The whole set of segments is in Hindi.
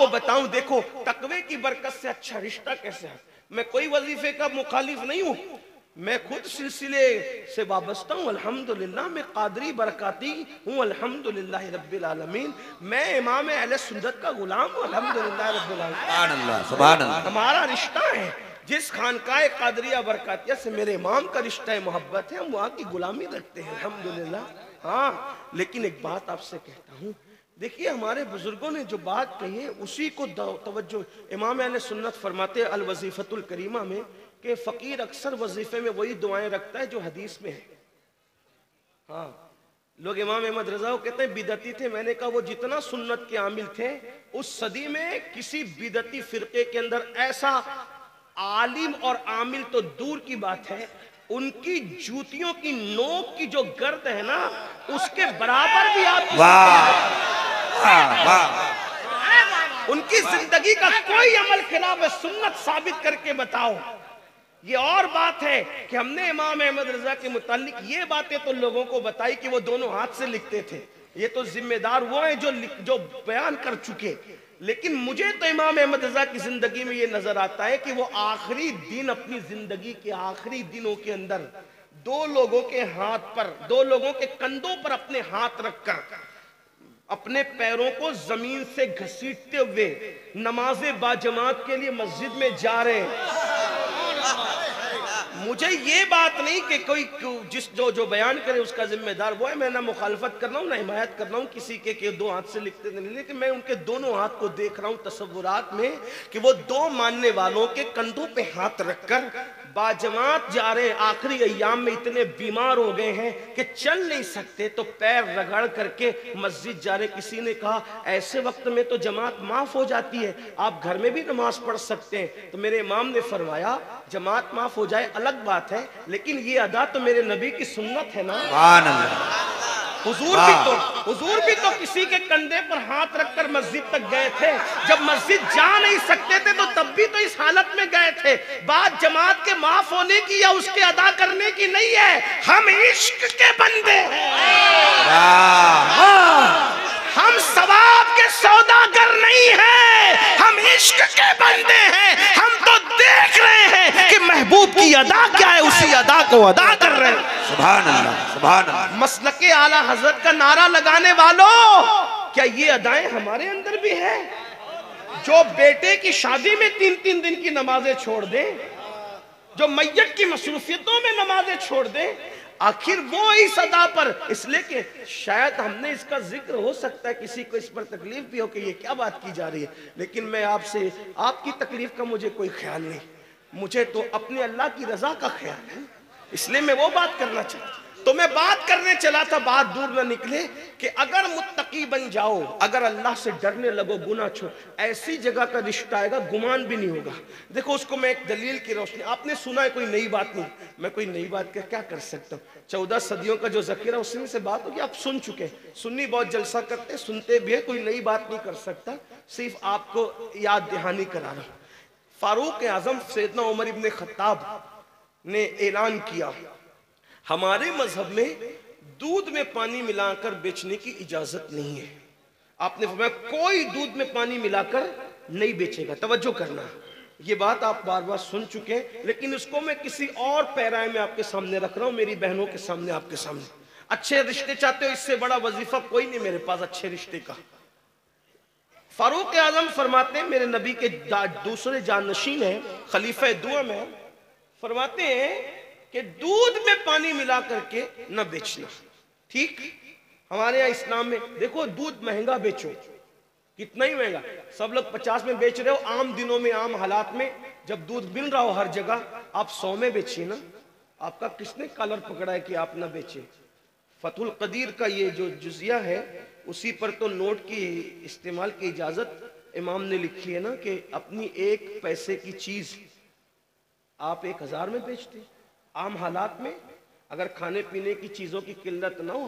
आपको बताऊं, देखो तकवे की बरकत से अच्छा रिश्ता कैसे है। मैं कोई वजीफे का मुखालिफ नहीं हूं, मैं खुद सिलसिले से वाबस्ता हूँ अल्हम्दुलिल्लाह। मैं कादरी बरकाती हूँ अल्हम्दुलिल्लाह रब्बिल आलमीन। मैं इमाम अहले सुन्नत का गुलाम हूँ अल्हम्दुलिल्लाह रब्बिल आलमीन। सुभान अल्लाह। हमारा रिश्ता है जिस खानकाए कादरिया बरकातिया से मेरे इमाम का रिश्ता है, मोहब्बत है, हम वहाँ की गुलामी रखते हैं अल्हम्दुलिल्लाह। हाँ, लेकिन एक बात आपसे कहता हूँ, देखिए हमारे बुजुर्गों ने जो बात कही है उसी को तवज्जो। इमाम अहले सुन्नत फरमाते हैं अल वजीफतुल करीमा में कि फकीर अक्सर वजीफे में वही दुआएं रखता है जो हदीस में है। हाँ, लोग इमाम अहमद रजा को कहते हैं बिदती थे। मैंने कहा वो जितना सुन्नत के आमिल थे उस सदी में किसी बिदती फिरके के अंदर ऐसा आलिम और आमिल तो दूर की बात है, उनकी जूतियों की नोक की जो गर्द है ना उसके बराबर भी आप उनकी जिंदगी का कोई अमल खिलाफ सुन्नत साबित करके बताओ। ये और बात है कि हमने इमाम अहमद रजा के मुतालिक ये बातें तो लोगों को बताई कि वो दोनों हाथ से लिखते थे। ये तो जिम्मेदार वो है जो बयान कर चुके। लेकिन मुझे तो इमाम अहमद रजा की जिंदगी में ये नजर आता है कि वो आखिरी दिन, अपनी जिंदगी के आखिरी दिनों के अंदर दो लोगों के हाथ पर, दो लोगों के कंधों पर अपने हाथ रखकर अपने पैरों को जमीन से घसीटते हुए नमाज़े बाजमात के लिए मस्जिद में जा रहे हैं। मुझे ये बात नहीं कि कोई जो बयान करे उसका जिम्मेदार वो है। मैं ना मुखालफत कर रहा हूँ ना हिमायत कर रहा हूँ किसी के दो हाथ से लिखते नहीं, लेकिन मैं उनके दोनों हाथ को देख रहा हूँ तसव्वुरात में कि वो दो मानने वालों के कंधों पे हाथ रखकर बाजमात जा रहे हैं। आखिरी अय्याम में इतने बीमार हो गए हैं कि चल नहीं सकते, तो पैर रगड़ करके मस्जिद जा रहे। किसी ने कहा ऐसे वक्त में तो जमात माफ हो जाती है, आप घर में भी नमाज पढ़ सकते हैं। तो मेरे इमाम ने फरमाया जमात माफ हो जाए अलग बात है, लेकिन ये अदा तो मेरे नबी की सुन्नत है ना। हुजूर भी तो किसी के कंधे पर हाथ रखकर मस्जिद तक गए थे। जब मस्जिद जा नहीं सकते थे तो तब भी तो इस हालत में गए थे। बात जमात के माफ होने की या उसके अदा करने की नहीं है, हम इश्क के बंदे हैं, हम सवाब के सौदागर नहीं हैं, हम इश्क के बंदे हैं। हम तो देख रहे हैं कि महबूब की अदा क्या है, उसी अदा को अदा कर रहे हैं। सुभान अल्लाह, सुभान अल्लाह। मसलके आला हजरत का नारा लगाने वालों, क्या ये अदाएं हमारे अंदर भी है? जो बेटे की शादी में 3-3 दिन की नमाजें छोड़ दे, जो मैयत की मसरूफियतों में नमाजें छोड़ दे, आखिर वो इस अदा पर, इसलिए कि शायद हमने इसका जिक्र हो सकता है किसी को इस पर तकलीफ भी हो कि ये क्या बात की जा रही है, लेकिन मैं आपसे आपकी तकलीफ का मुझे कोई ख्याल नहीं, मुझे तो अपने अल्लाह की रजा का ख्याल है, इसलिए मैं वो बात करना चाहता। तो मैं बात करने चला था, बात दूर न निकले कि अगर मुत्तकी बन जाओ, अगर अल्लाह से डरने लगो, गुनाह छोड़, ऐसी जगह का रिश्ता आएगा गुमान भी नहीं होगा। देखो उसको मैं एक दलील की रोशनी, आपने सुना है कोई नई बात नहीं, मैं कोई नई बात क्या कर सकता हूँ। 14 सदियों का जो जखीरा उसी से बात होगी, आप सुन चुके। सुन्नी बहुत जलसा करते, सुनते भी है, कोई नई बात नहीं कर सकता, सिर्फ आपको याद दहानी करा रहा हूँ। फारूक आजम सैयदना उमर इब्न खत्ताब ने ऐलान किया हमारे मजहब में दूध में पानी मिलाकर बेचने की इजाजत नहीं है। आपने फरमाया कोई दूध में पानी मिलाकर नहीं बेचेगा। तवज्जो करना, ये बात आप बार बार सुन चुके हैं, लेकिन उसको मैं किसी और पैराए में आपके सामने रख रहा हूं, मेरी बहनों के सामने, आपके सामने। अच्छे रिश्ते चाहते हो, इससे बड़ा वजीफा कोई नहीं मेरे पास अच्छे रिश्ते का। फारूक आजम फरमाते हैं, मेरे नबी के दूसरे जानशीन है, खलीफा दुआ में, फरमाते हैं कि दूध में पानी मिला करके न बेचना। ठीक, हमारे यहाँ इस्लाम में देखो दूध महंगा बेचो, कितना ही महंगा, सब लोग 50 में बेच रहे हो, आम दिनों में, आम हालात में जब दूध मिल रहा हो हर जगह, आप 100 में बेचिए ना। आपका किसने कॉलर पकड़ा है कि आप ना बेचे? फतहुल कदीर का ये जो जुजिया है उसी पर तो नोट की इस्तेमाल की इजाजत इमाम ने लिखी है ना, कि अपनी 1 पैसे की चीज आप 1000 में बेचते। आम हालात में अगर खाने पीने की चीजों की किल्लत ना हो,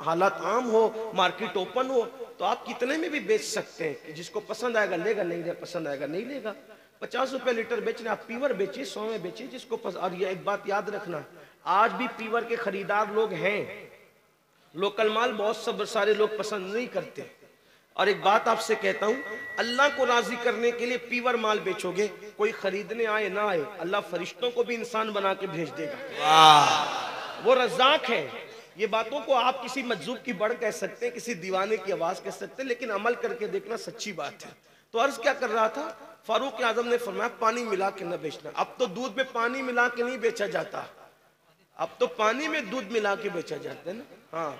हालात आम हो, मार्केट ओपन हो, तो आप कितने में भी बेच सकते हैं। जिसको पसंद आएगा लेगा, नहीं पसंद आएगा नहीं लेगा। 50 रुपए लीटर बेचने, आप पीवर बेचिए, 100 में बेचिए जिसको पसंद। और ये एक बात याद रखना, आज भी पीवर के खरीदार लोग हैं, लोकल माल बहुत सब सारे लोग पसंद नहीं करते। और एक बात आपसे कहता हूं, अल्लाह को राजी करने के लिए पीवर माल बेचोगे, कोई खरीदने आए ना आए, अल्लाह फरिश्तों को भी इंसान बना के भेज देगा। वो रज़ाक है। ये बातों को आप किसी मजजूब की बढ़ कह सकते हैं, किसी दीवाने की आवाज कह सकते हैं, लेकिन अमल करके देखना सच्ची बात है। तो अर्ज क्या कर रहा था, फारूक आजम ने फरमाया पानी मिला के न बेचना। अब तो दूध में पानी मिला के नहीं बेचा जाता, अब तो पानी में दूध मिला के बेचा जाता है ना। हाँ,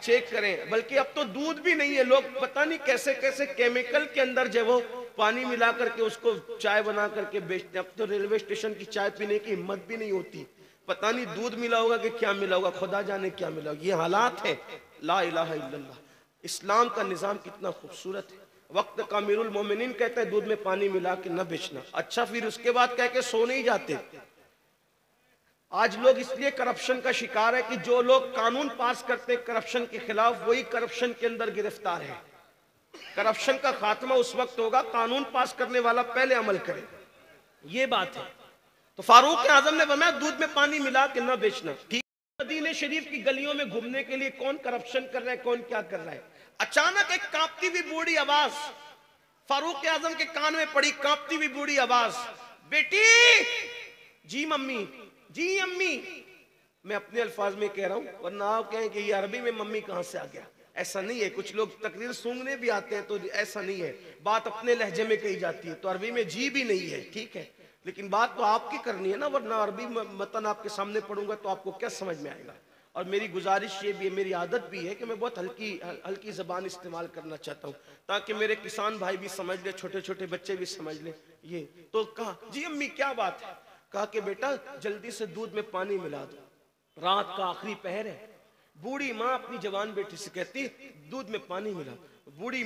चेक करें, बल्कि अब तो दूध भी नहीं है, लोग पता नहीं कैसे कैसे केमिकल के अंदर जो वो पानी मिला करके उसको चाय बना करके बेचते हैं। अब तो रेलवे स्टेशन की चाय पीने की हिम्मत भी नहीं होती, पता नहीं दूध मिला होगा कि क्या मिला होगा, खुदा जाने क्या मिला होगा। ये हालात है। ला इलाहा इल्लल्लाह। इस्लाम का निजाम कितना खूबसूरत है। वक्त का अमीरुल मोमिनीन कहते हैं दूध में पानी मिला के न बेचना। अच्छा, फिर उसके बाद कह के सो नहीं जाते। आज लोग इसलिए करप्शन का शिकार है कि जो लोग कानून पास करते हैं करप्शन के खिलाफ, वही करप्शन के अंदर गिरफ्तार है। करप्शन का खात्मा उस वक्त होगा कानून पास करने वाला पहले अमल करे, ये बात है। तो फारूक आजम ने फरमाया दूध में पानी मिला के न बेचना। ठीक, मदीने शरीफ की गलियों में घूमने के लिए कौन करप्शन कर रहा है, कौन क्या कर रहा है। अचानक एक कांपती हुई बूढ़ी आवाज फारूक आजम के कान में पड़ी, कांपती हुई बूढ़ी आवाज, बेटी। जी मम्मी, जी अम्मी। मैं अपने अल्फाज में कह रहा हूं, वरना आप कहें कि ये अरबी में मम्मी कहां से आ गया। ऐसा नहीं है, कुछ लोग तकरीर सूंघने भी आते हैं तो ऐसा नहीं है, बात अपने लहजे में कही जाती है, तो अरबी में जी भी नहीं है, ठीक है, लेकिन बात तो आपकी करनी है ना, वरना अरबी मतन आपके सामने पढ़ूंगा तो आपको क्या समझ में आएगा। और मेरी गुजारिश ये भी है, मेरी आदत भी है कि मैं बहुत हल्की ज़बान इस्तेमाल करना चाहता हूँ, ताकि मेरे किसान भाई भी समझ ले, छोटे छोटे बच्चे भी समझ ले। ये तो कहा, जी अम्मी क्या बात है। कहा कि बेटा जल्दी से दूध में पानी मिला दो, रात का आखिरी पहर है। बूढ़ी माँ अपनी जवान बेटी से कहती दूध में पानी मिला। बूढ़ी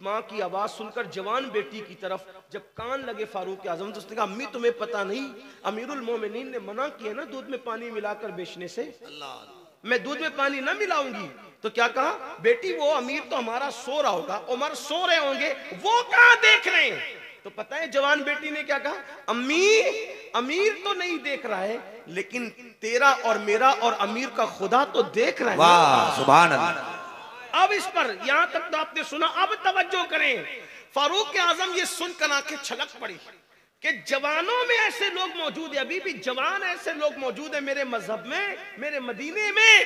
माँ की आवाज सुनकर जवान बेटी की तरफ जब कान लगे फारूक आजम, तो उसने कहा अम्मी तुम्हें पता नहीं अमीरुल मोमिनीन ने मना किया ना दूध में पानी मिलाकर बेचने से, मैं दूध में पानी ना मिलाऊंगी। तो क्या कहा, बेटी वो अमीर तो हमारा सो रहा होगा, उमर सो रहे होंगे, वो कहां देख रहे हैं। तो पता है जवान बेटी ने क्या कहा, अम्मी अमीर तो नहीं देख रहा है, लेकिन तेरा और मेरा और अमीर का खुदा तो देख रहा है। वाह सुभान अल्लाह। अब इस पर यहां तक तो आपने सुना, अब तवज्जो करें। फारूक आजम ये सुनकर आंखें छलक पड़ी कि जवानों में ऐसे लोग मौजूद है, अभी भी जवान ऐसे लोग मौजूद है मेरे मजहब में, मेरे मदीने में।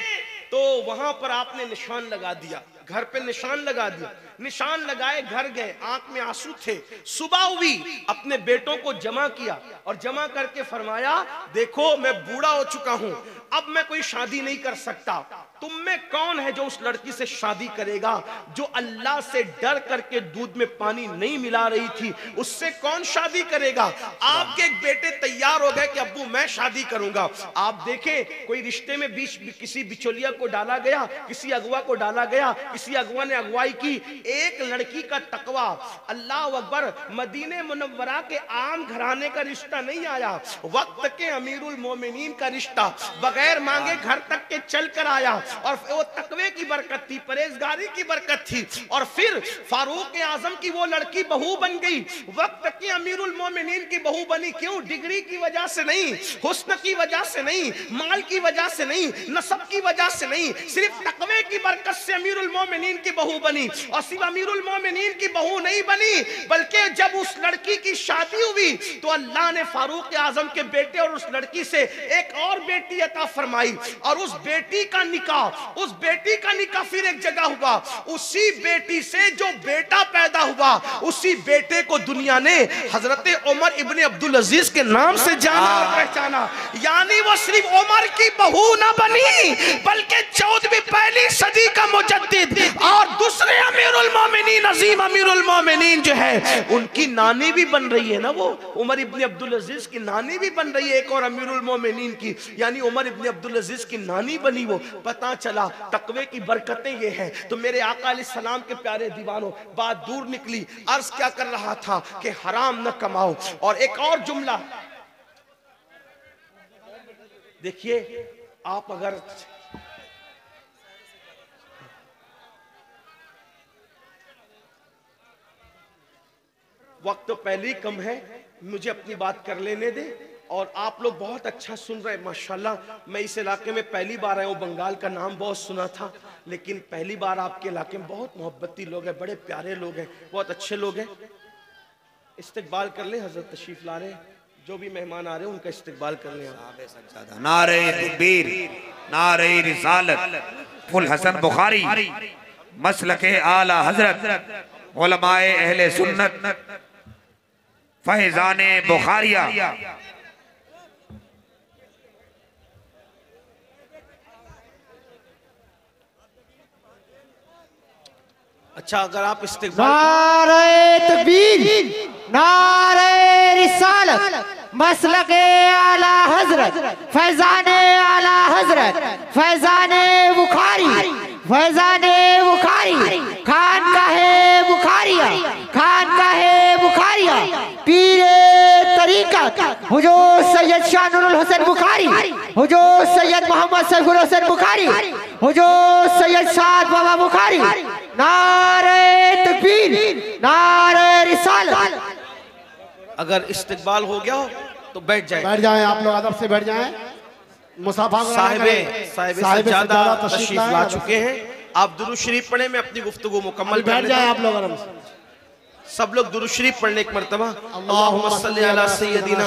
तो वहां पर आपने निशान लगा दिया, घर पे निशान लगा दिया, निशान लगाए, घर गए, आंख में आंसू थे। सुबह हुई, अपने बेटों को जमा किया और जमा करके फरमाया देखो मैं बूढ़ा हो चुका हूं, अब मैं कोई शादी नहीं कर सकता, तुम में कौन है जो उस लड़की से शादी करेगा जो अल्लाह से डर करके दूध में पानी नहीं मिला रही थी, उससे कौन शादी करेगा। आपके एक बेटे तैयार हो गए कि अब्बू मैं शादी करूंगा। आप देखें कोई रिश्ते में बीच किसी बिचौलिया को डाला गया, किसी अगवा को डाला गया, किसी अगवा ने अगवाई की, एक लड़की का तकवा, अल्लाह अकबर, मदीने मुनव्वरा के आम घराने का रिश्ता नहीं आया, वक्त के अमीरुल मोमिनीन का रिश्ता बगैर मांगे घर तक के चल कर आया। और वो तकवे की बरकत थी, परहेजगारी की बरकत थी, और फिर फारूक आजम की वो लड़की बहू बन गई, वक्त की अमीरुल मोमिनीन की बहू बनी। क्यों? डिग्री की वजह से नहीं, हुस्न की वजह से नहीं, माल की वजह से नहीं, नसब की वजह से नहीं, सिर्फ तकवे की बरकत से अमीरुल मोमिनीन की बहू बनी। और सिर्फ अमीरुल मोमिनीन की बहू नहीं बनी, बल्कि जब उस लड़की की शादी हुई तो अल्लाह ने फारूक आजम के बेटे और उस लड़की से एक और बेटी अता फरमाई, और उस बेटी का निकाह फिर एक जगह हुआ। उसी बेटी से जो बेटा पैदा हुआ, उसी बेटे को दुनिया ने हजरत उमर इब्ने अब्दुल अजीज के नाम से जाना और पहचाना। यानी वो सिर्फ उमर की बहू ना बनी, बल्कि 14वीं पहली सदी का मुजद्दिद और दूसरे अमीरुल मोमिनीन, अजीम अमीरुल मोमिनीन जो है उनकी नानी भी बन रही है ना, वो उमर इब्ने अब्दुल अजीज की नानी भी बन रही है, एक और अमीरुल मोमिनीन की, यानी उमर इब्ने अब्दुल अजीज की नानी बनी वो। पता चला तकवे की बरकतें ये हैं। तो मेरे आका अलैहिस्सलाम के प्यारे दीवानों, बात दूर निकली। अर्ज क्या कर रहा था कि हराम न कमाओ। और एक और जुमला देखिए, आप अगर वक्त तो पहले ही कम है, मुझे अपनी बात कर लेने दे। और आप लोग बहुत अच्छा सुन रहे हैं माशाल्लाह। मैं इस इलाके में पहली बार आया हूँ, बंगाल का नाम बहुत सुना था, लेकिन पहली बार आपके इलाके में बहुत मोहब्बती लोग हैं, बड़े प्यारे लोग हैं, बहुत अच्छे लोग हैं। इस्तकबाल कर लें, हजरत तशरीफ ला रहे हैं, जो भी मेहमान आ रहे हैं उनका इस्तकबाल कर लें। नारे तकबीर, नारे रिसालत, फुल हसन बुखारी, मसलके आला हजरत, उलमाए अहले सुन्नत, फैजाने बुखारिया। अच्छा, अगर आप इस्तिक़बाल, नारे तकबीर, नारे रिसालत, मसलके आला हजरत, फैजाने आला हजरत, फैजाने बुखारी, फैजाने बुखारी, खान का है बुखारिया, खान का है बुखारिया, पीरे तरीक़त हुजूर सैयद शाह नूरुल हुसैन बुखारी, हुजूर सैयद मोहम्मद सैफुल हुसैन बुखारी, हुजूर सैयद साद बाबा बुखारी। नारे तकबीर, नारे रिसालत। अगर इस्तिक़बाल हो गया हो तो बैठ जाए, बैठ जाएं, आप लोग अदब से बैठ जाएं। मुसाफा साहिबे सज्जादा तशरीफ ला चुके हैं। आप दुरूद शरीफ पढ़े, मैं अपनी गुफ्तगू मुकम्मल बैठ जाएं आप लोग आराम से। सब लोग दुरूद शरीफ पढ़ने एक मरतबा। अल्लाहुम्मा सल्ली अला सय्यदिना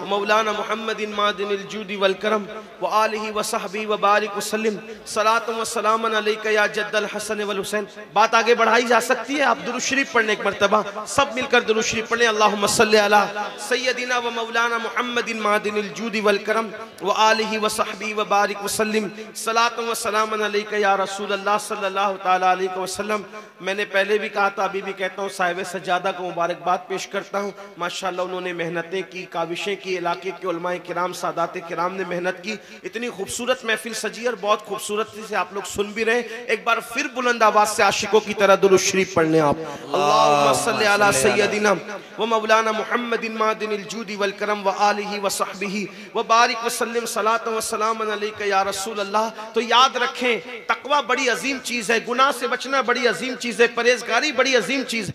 मौलाना मुहम्मदिन मादिनिल जूदी वल करम व आलिहि व सहबी व बारिक वसल्लिम सलातु व सलामन अलैका या जद्दल हसन वल हुसैन। बात आगे बढ़ाई जा सकती है, आप दुरूद शरीफ पढ़ने एक मरतबा सब मिलकर दुरूद शरीफ पढ़ें। अल्लाहुम्मा सल्ली अला सय्यदिना व मौलाना मुहम्मदिन मादिनिल जूदी वल करम व आलिहि व सहबी व बारिक वसल्लिम सलातु व सलामन अलैका या रसूल अल्लाह सल्लल्लाहु तआला अलैहि वसल्लम। मैंने पहले भी कहा था, अभी भी कहता हूँ, साहिब सज्जादा को मुबारकबाद पेश करता हूँ। माशाल्लाह उन्होंने मेहनतें की, काविशें की, इलाके के उलमाए किराम सादात किराम ने मेहनत की। इतनी खूबसूरत महफिल सजी और बहुत खूबसूरती से आप लोग सुन भी रहे। एक बार फिर बुलंद आवाज से आशिकों की तरह दुरूद शरीफ पढ़ने आप। अल्लाहुम्मा सल्ली अला सय्यदिना व मौलाना मुहम्मदिन मादिनिल जूदी वल करम व आलिहि व सहबिही व बारिक वसल्लिम सलातु व सलामन अलैका या रसूल अल्लाह। तो याद रखें, तकवा बड़ी अजीम चीज़ है, गुनाह से बचना बड़ी अजीम चीज़ है, परहेजगारी बड़ी अजीम चीज़ है।